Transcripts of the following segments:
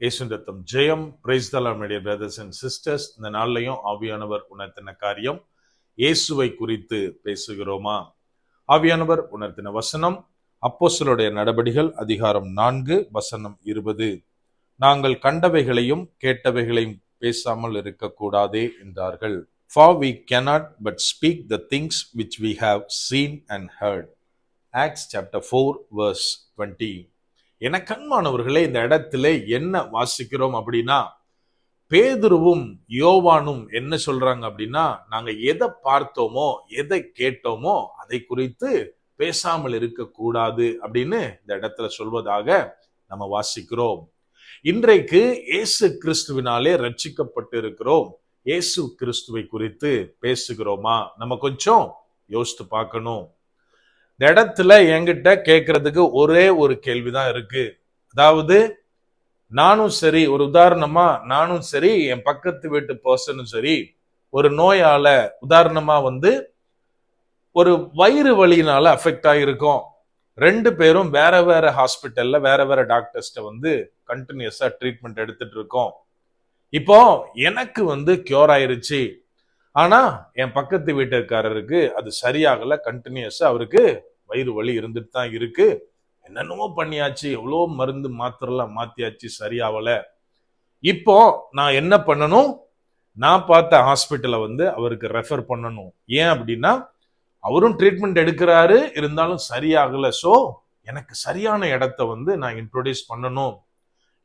இயேசுவின் ரத்தம் ஜெயம். Praise the lord my dear brothers and sisters. இந்த நாள்லையும் ஆவியானவர் உணர்த்தின காரியம், இயேசுவை குறித்து பேசுகிறோமா? ஆவியானவர் உணர்த்தின வசனம் அப்போஸ்தலருடைய நடபடிகள் அதிகாரம் 4 வசனம் 20. நாங்கள் கண்டவைகளையும் கேட்டவைகளையும் பேசாமல் இருக்கக்கூடாதே என்றார்கள். For we cannot but speak the things which we have seen and heard. Acts chapter 4 verse 20. என கண்மானவர்களே, இந்த இடத்துல என்ன வாசிக்கிறோம் அப்படின்னா, பேதுருவும் யோவானும் என்ன சொல்றாங்க அப்படின்னா, நாங்க எதை பார்த்தோமோ எதை கேட்டோமோ அதை குறித்து பேசாமல் இருக்கக்கூடாது அப்படின்னு இந்த இடத்துல சொல்வதாக நம்ம வாசிக்கிறோம். இன்றைக்கு இயேசு கிறிஸ்துவினாலே ரட்சிக்கப்பட்டு இருக்கிறோம். இயேசு கிறிஸ்துவை குறித்து பேசுகிறோமா? நம்ம கொஞ்சம் யோசித்து பார்க்கணும். இந்த இடத்துல என்கிட்ட கேட்கறதுக்கு ஒரே ஒரு கேள்விதான் இருக்கு. அதாவது, நானும் சரி, ஒரு உதாரணமா நானும் சரி, என் பக்கத்து வீட்டு பர்சனும் சரி, ஒரு நோயால உதாரணமா ஒரு வயிறு வலியினால அஃபெக்ட் ஆகிருக்கோம். ரெண்டு பேரும் வேற வேற ஹாஸ்பிட்டல்ல வேற வேற டாக்டர்ஸ்ட கண்டினியூஸா ட்ரீட்மெண்ட் எடுத்துட்டு இருக்கோம். இப்போ எனக்கு கியூர் ஆயிருச்சு. ஆனா என் பக்கத்து வீட்டுக்காரருக்கு அது சரியாகல. கண்டினியூஸா அவருக்கு வயிறு வலி இருந்துட்டு தான் இருக்கு. என்னென்னமோ பண்ணியாச்சு, எவ்வளோ மருந்து மாத்திரெல்லாம் மாத்தியாச்சு, சரியாவல. இப்போ நான் என்ன பண்ணணும்? நான் பார்த்த ஹாஸ்பிட்டலை அவருக்கு ரெஃபர் பண்ணணும். ஏன் அப்படின்னா, அவரும் ட்ரீட்மெண்ட் எடுக்கிறாரு, இருந்தாலும் சரியாகல. ஸோ எனக்கு சரியான இடத்த நான் இன்ட்ரோடியூஸ் பண்ணணும்.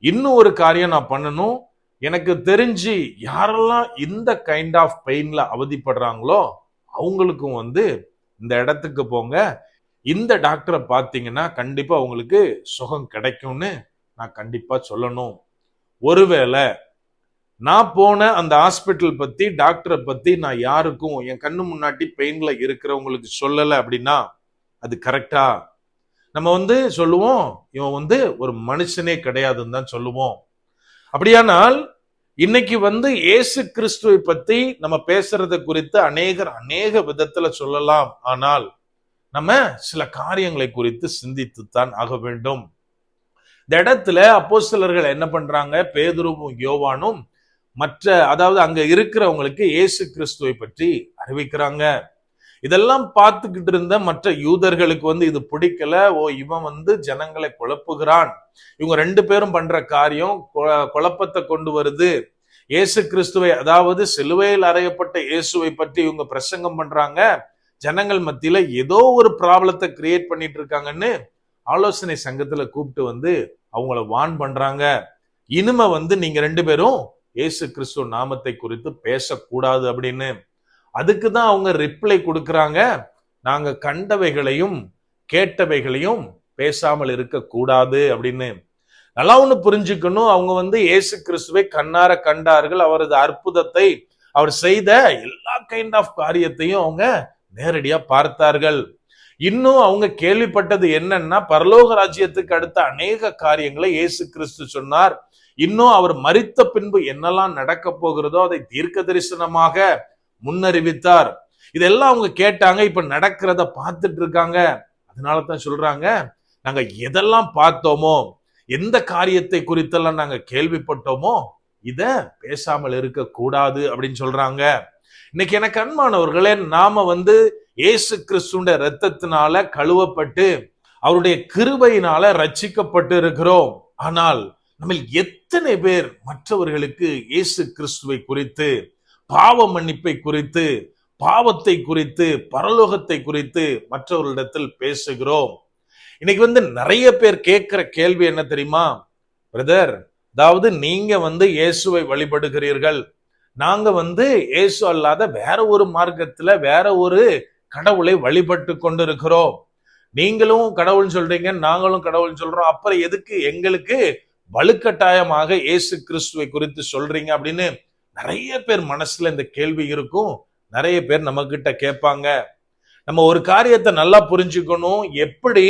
இன்னும் ஒரு காரியம் நான் பண்ணணும். எனக்கு தெரிஞ்சு யாரெல்லாம் இந்த கைண்ட் ஆஃப் பெயின்ல அவதிப்படுறாங்களோ அவங்களுக்கும் இந்த இடத்துக்கு போங்க, இந்த டாக்டரை பார்த்தீங்கன்னா கண்டிப்பா அவங்களுக்கு சுகம் கிடைக்கும்னு நான் கண்டிப்பா சொல்லணும். ஒருவேளை நான் போன அந்த ஹாஸ்பிட்டல் பத்தி, டாக்டரை பத்தி நான் யாருக்கும் என் கண்ணு முன்னாடி பெயின்ல இருக்கிறவங்களுக்கு சொல்லல அப்படின்னா அது கரெக்டா? நம்ம சொல்லுவோம், இவன் ஒரு மனுஷனே கிடையாதுன்னு தான் சொல்லுவோம். அப்படியானால் இன்னைக்கு இயேசு கிறிஸ்துவை பத்தி நம்ம பேசுறத குறித்து அநேக விதத்துல சொல்லலாம். ஆனால் நம்ம சில காரியங்களை குறித்து சிந்தித்துத்தான் ஆக வேண்டும். இந்த இடத்துல அப்போஸ்தலர்கள் என்ன பண்றாங்க? பேதுருவும் யோவானும் அதாவது அங்க இருக்கிறவங்களுக்கு இயேசு கிறிஸ்துவை பற்றி அறிவிக்கிறாங்க. இதெல்லாம் பார்த்துக்கிட்டு இருந்த மற்ற யூதர்களுக்கு இது பிடிக்கல. இவன் ஜனங்களை குழப்புகிறான், இவங்க ரெண்டு பேரும் பண்ற காரியம் குழப்பத்தை கொண்டு வருது. இயேசு கிறிஸ்துவை, அதாவது சிலுவையில் அறையப்பட்ட இயேசுவை பற்றி இவங்க பிரசங்கம் பண்றாங்க, ஜனங்கள் மத்தியில ஏதோ ஒரு ப்ராப்ளத்தை கிரியேட் பண்ணிட்டு இருக்காங்கன்னு ஆலோசனை சங்கத்துல கூப்பிட்டு அவங்கள வான் பண்றாங்க. இனிமே நீங்க ரெண்டு பேரும் இயேசு கிறிஸ்துவ நாமத்தை குறித்து பேசக்கூடாது அப்படின்னு. அதுக்குதான் அவங்க ரிப்ளை கொடுக்கறாங்க, நாங்க கண்டவைகளையும் கேட்டவைகளையும் பேசாமல் இருக்க கூடாது அப்படின்னு. நல்லா ஒண்ணு புரிஞ்சுக்கணும், அவங்க இயேசு கிறிஸ்துவை கண்ணார கண்டார்கள். அவரது அற்புதத்தை, அவர் செய்த எல்லா கைண்ட் ஆஃப் காரியத்தையும் அவங்க நேரடியா பார்த்தார்கள். இன்னும் அவங்க கேள்விப்பட்டது என்னன்னா, பரலோக ராஜ்யத்துக்கு அடுத்த அநேக காரியங்களை இயேசு கிறிஸ்து சொன்னார். இன்னும் அவர் மரித்த பின்பு என்னெல்லாம் நடக்க போகிறதோ அதை தீர்க்க தரிசனமாக முன்னறிவித்தார். இதெல்லாம் அவங்க கேட்டாங்க, இப்ப நடக்கிறத பார்த்துட்டு இருக்காங்க. அதனாலதான் சொல்றாங்க, நாங்க எதெல்லாம் பார்த்தோமோ, எந்த காரியத்தை குறித்தெல்லாம் நாங்க கேள்விப்பட்டோமோ இத பேசாமல் இருக்க கூடாது அப்படின்னு சொல்றாங்க. இன்னைக்கு எனக்கு அன்பானவர்களே, நாம இயேசு கிறிஸ்துவின் இரத்தத்தினால கழுவப்பட்டு அவருடைய கிருபையினால ரட்சிக்கப்பட்டு இருக்கிறோம். ஆனால் நம்ம எத்தனை பேர் மற்றவர்களுக்கு இயேசு கிறிஸ்துவை குறித்து, பாவ மன்னிப்பை குறித்து, பாவத்தை குறித்து, பரலோகத்தை குறித்து மற்றவர்களிடத்தில் பேசுகிறோம்? இன்னைக்கு நிறைய பேர் கேட்கிற கேள்வி என்ன தெரியுமா? பிரதர், அதாவது நீங்க இயேசுவை வழிபடுகிறீர்கள், நாங்க இயேசு அல்லாத வேற ஒரு மார்க்கத்துல வேற ஒரு கடவுளை வழிபட்டு கொண்டு இருக்கிறோம். நீங்களும் கடவுள் சொல்றீங்க, நாங்களும் கடவுள் சொல்றோம், அப்புறம் எதுக்கு எங்களுக்கு வலுக்கட்டாயமாக இயேசு கிறிஸ்துவை குறித்து சொல்றீங்க அப்படின்னு நிறைய பேர் மனசுல இந்த கேள்வி இருக்கும். நிறைய பேர் நம்ம கிட்ட கேட்பாங்க. நம்ம ஒரு காரியத்தை நல்லா புரிஞ்சுக்கணும். எப்படி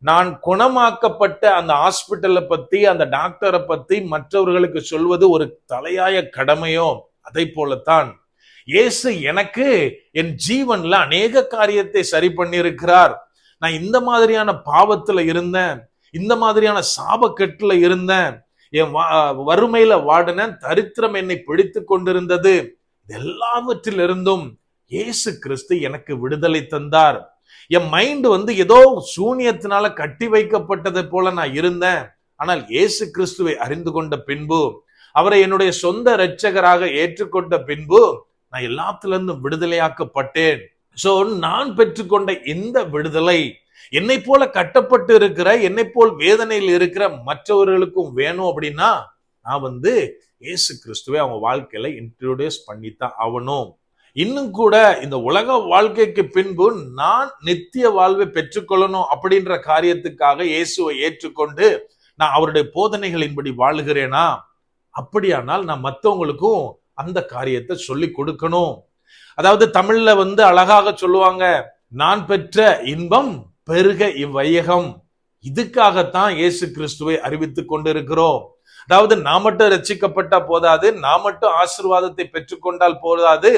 நான் குணமாக்கப்பட்ட அந்த ஹாஸ்பிட்டலை பத்தி, அந்த டாக்டரை பத்தி மற்றவர்களுக்கு சொல்வது ஒரு தலையாய கடமையோ, அதை போலத்தான் இயேசு எனக்கு என் ஜீவன்ல அநேக காரியத்தை சரி பண்ணி இருக்கிறார். நான் இந்த மாதிரியான பாவத்துல இருந்தேன், இந்த மாதிரியான சாபக்கட்டுல இருந்தேன், என் வறுமையில வாடின தரித்திரம் என்னை பிடித்து கொண்டிருந்தது. எல்லாவற்றிலிருந்தும் இயேசு கிறிஸ்து எனக்கு விடுதலை தந்தார். என் மைண்ட் ஏதோ சூனியத்தினால கட்டி வைக்கப்பட்டதை போல நான் இருந்தேன். ஆனால் இயேசு கிறிஸ்துவை அறிந்து கொண்ட பின்பு, அவரை என்னுடைய சொந்த இரட்சகராக ஏற்றுக்கொண்ட பின்பு நான் எல்லாத்திலிருந்தும் விடுதலையாக்கப்பட்டேன். சோ நான் பெற்றுக்கொண்ட இந்த விடுதலை என்னை போல கட்டப்பட்டு இருக்கிற, என்னை போல் வேதனையில் இருக்கிற மற்றவர்களுக்கும் வேணும் அப்படின்னா நான் இயேசு கிறிஸ்துவை அவங்க வாழ்க்கையில இன்ட்ரோடியூஸ் பண்ணித்தான் ஆகணும். இன்னும் கூட இந்த உலக வாழ்க்கைக்கு பின்பு நான் நித்திய வாழ்வை பெற்றுக்கொள்ளணும் அப்படின்ற காரியத்துக்காக இயேசுவை ஏற்றுக்கொண்டு நான் அவருடைய போதனைகளின்படி வாழுகிறேனா? அப்படியானால் நான் மற்றவங்களுக்கும் அந்த காரியத்தை சொல்லி கொடுக்கணும். அதாவது தமிழ்ல அழகாக சொல்லுவாங்க, நான் பெற்ற இன்பம் பெருக இவ்வையகம். இதுக்காகத்தான் இயேசு கிறிஸ்துவை அறிவித்துக் கொண்டிருக்கிறோம். அதாவது நான் மட்டும் ரட்சிக்கப்பட்டா போதாது, நான் மட்டும் ஆசீர்வாதத்தை பெற்றுக்கொண்டால் போதாது,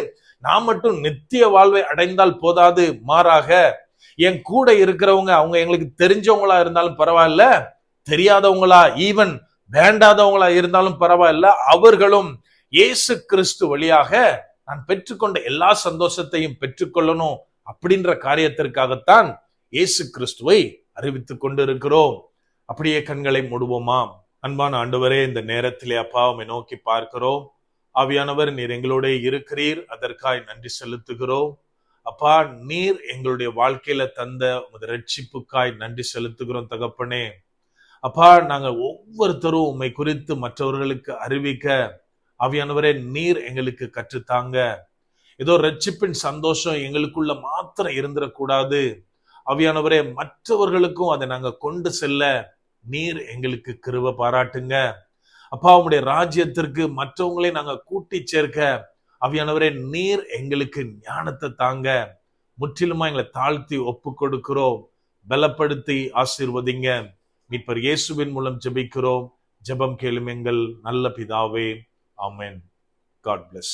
நான் மட்டும் நித்திய வாழ்வை அடைந்தால் போதாது. மாறாக என் கூட இருக்கிறவங்க, அவங்க எங்களுக்கு தெரிஞ்சவங்களா இருந்தாலும் பரவாயில்ல, தெரியாதவங்களா ஈவன் வேண்டாதவங்களா இருந்தாலும் பரவாயில்ல, அவர்களும் இயேசு கிறிஸ்து வழியாக நான் பெற்றுக்கொண்ட எல்லா சந்தோஷத்தையும் பெற்றுக்கொள்ளணும் அப்படின்ற காரியத்திற்காகத்தான் இயேசு கிறிஸ்துவை அறிவித்துக் கொண்டிருக்கிறோம். அப்படியே கண்களை மூடுவோமா? அன்பான ஆண்டவரே, இந்த நேரத்திலே அப்பா உம்மை நோக்கி பார்க்கிறோம். ஆவியானவர், நீர் எங்களோட இருக்கிறீர், அதற்காய் நன்றி செலுத்துகிறோம். அப்பா, நீர் எங்களுடைய வாழ்க்கையில தந்த உமது ரட்சிப்புக்காய் நன்றி செலுத்துகிறோம் தகப்பனே. அப்பா, நாங்கள் ஒவ்வொருத்தரும் உம்மை குறித்து மற்றவர்களுக்கு அறிவிக்க ஆவியானவரே நீர் எங்களுக்கு கற்றுத்தாங்க. ஏதோ ரட்சிப்பின் சந்தோஷம் எங்களுக்குள்ள மாத்திரம் இருந்துடக்கூடாது. ஆவியானவரே, மற்றவர்களுக்கும் அதை நாங்க கொண்டு செல்ல நீர் எங்களுக்கு கிருபை பாராட்டுங்க. அப்பா, உம்முடைய ராஜ்யத்திற்கு மற்றவங்களை நாங்க கூட்டி சேர்க்க ஆவியானவரே நீர் எங்களுக்கு ஞானத்தை தாங்க. முற்றிலுமா எங்களை தாழ்த்தி ஒப்பு கொடுக்கிறோம். பலப்படுத்தி ஆசீர்வதிங்க. மீட்பர் இயேசுவின் மூலம் ஜெபிக்கிறோம். ஜெபம் கேளும் எங்கள் நல்ல பிதாவே. ஆமென். God bless.